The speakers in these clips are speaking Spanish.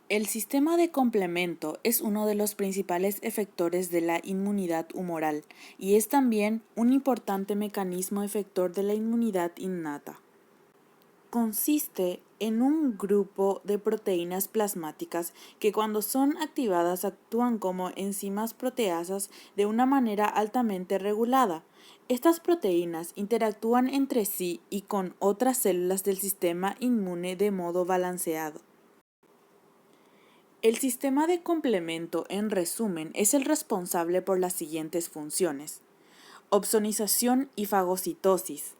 El sistema de complemento es uno de los principales efectores de la inmunidad humoral y es también un importante mecanismo efector de la inmunidad innata. Consiste en un grupo de proteínas plasmáticas que cuando son activadas actúan como enzimas proteasas de una manera altamente regulada. Estas proteínas interactúan entre sí y con otras células del sistema inmune de modo balanceado. El sistema de complemento, en resumen, es el responsable por las siguientes funciones: opsonización y fagocitosis,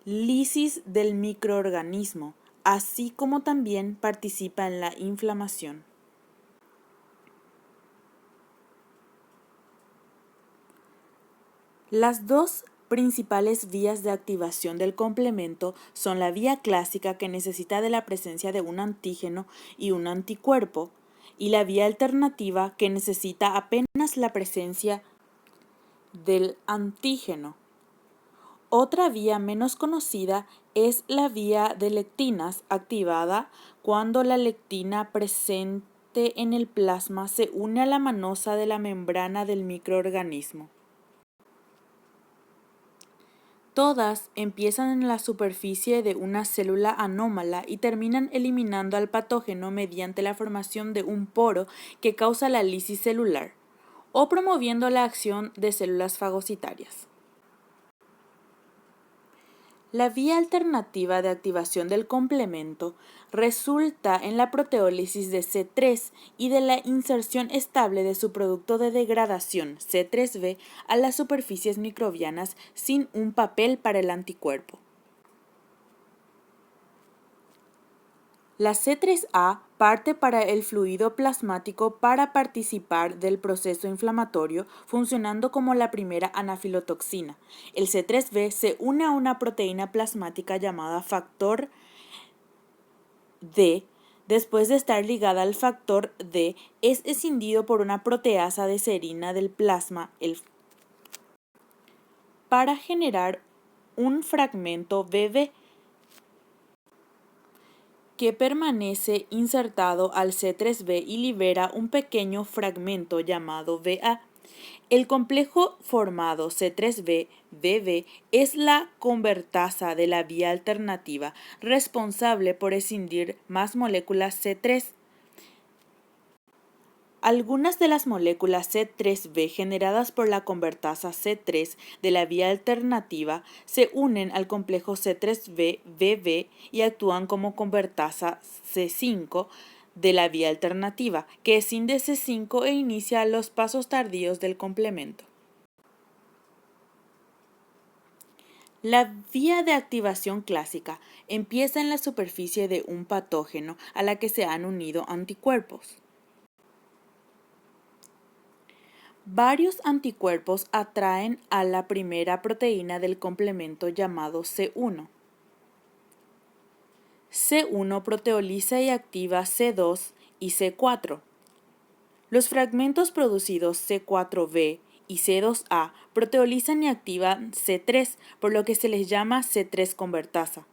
lisis del microorganismo, así como también participa en la inflamación. Las dos principales vías de activación del complemento son la vía clásica, que necesita de la presencia de un antígeno y un anticuerpo, y la vía alternativa, que necesita apenas la presencia del antígeno. Otra vía menos conocida es la vía de lectinas, activada cuando la lectina presente en el plasma se une a la manosa de la membrana del microorganismo. Todas empiezan en la superficie de una célula anómala y terminan eliminando al patógeno mediante la formación de un poro que causa la lisis celular, o promoviendo la acción de células fagocitarias. La vía alternativa de activación del complemento resulta en la proteólisis de C3 y de la inserción estable de su producto de degradación, C3b, a las superficies microbianas sin un papel para el anticuerpo. La C3A parte para el fluido plasmático para participar del proceso inflamatorio, funcionando como la primera anafilotoxina. El C3b se une a una proteína plasmática llamada factor D. Después de estar ligada al factor D, es escindido por una proteasa de serina del plasma para generar un fragmento BB que permanece insertado al C3b y libera un pequeño fragmento llamado VA. El complejo formado C3b-BB es la convertasa de la vía alternativa, responsable por escindir más moléculas C3. Algunas de las moléculas C3b generadas por la convertasa C3 de la vía alternativa se unen al complejo C3b-BB y actúan como convertasa C5 de la vía alternativa, que escinde C5 e inicia los pasos tardíos del complemento. La vía de activación clásica empieza en la superficie de un patógeno a la que se han unido anticuerpos. Varios anticuerpos atraen a la primera proteína del complemento llamado C1. C1 proteoliza y activa C2 y C4. Los fragmentos producidos C4b y C2a proteolizan y activan C3, por lo que se les llama C3 convertasa.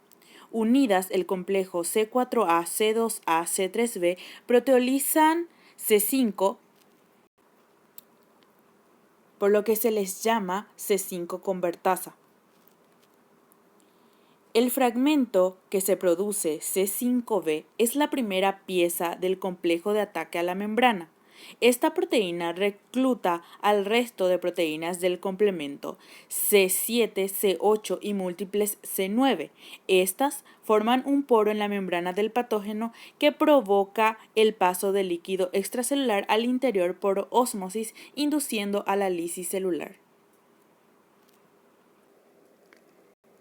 Unidas, el complejo C4a, C2a, C3b proteolizan C5, por lo que se les llama C5 convertasa. El fragmento que se produce, C5b, es la primera pieza del complejo de ataque a la membrana. Esta proteína recluta al resto de proteínas del complemento C7, C8 y múltiples C9. Estas forman un poro en la membrana del patógeno que provoca el paso del líquido extracelular al interior por ósmosis, induciendo a la lisis celular.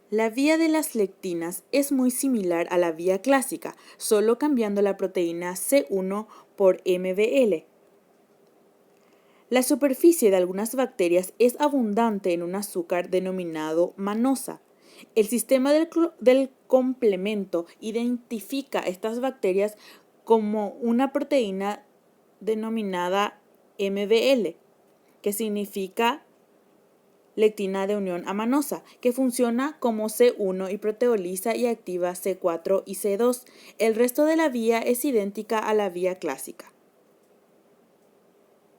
La vía de las lectinas es muy similar a la vía clásica, solo cambiando la proteína C1 por MBL. La superficie de algunas bacterias es abundante en un azúcar denominado manosa. El sistema del complemento identifica estas bacterias como una proteína denominada MBL, que significa lectina de unión amanosa, que funciona como C1 y proteoliza y activa C4 y C2. El resto de la vía es idéntica a la vía clásica.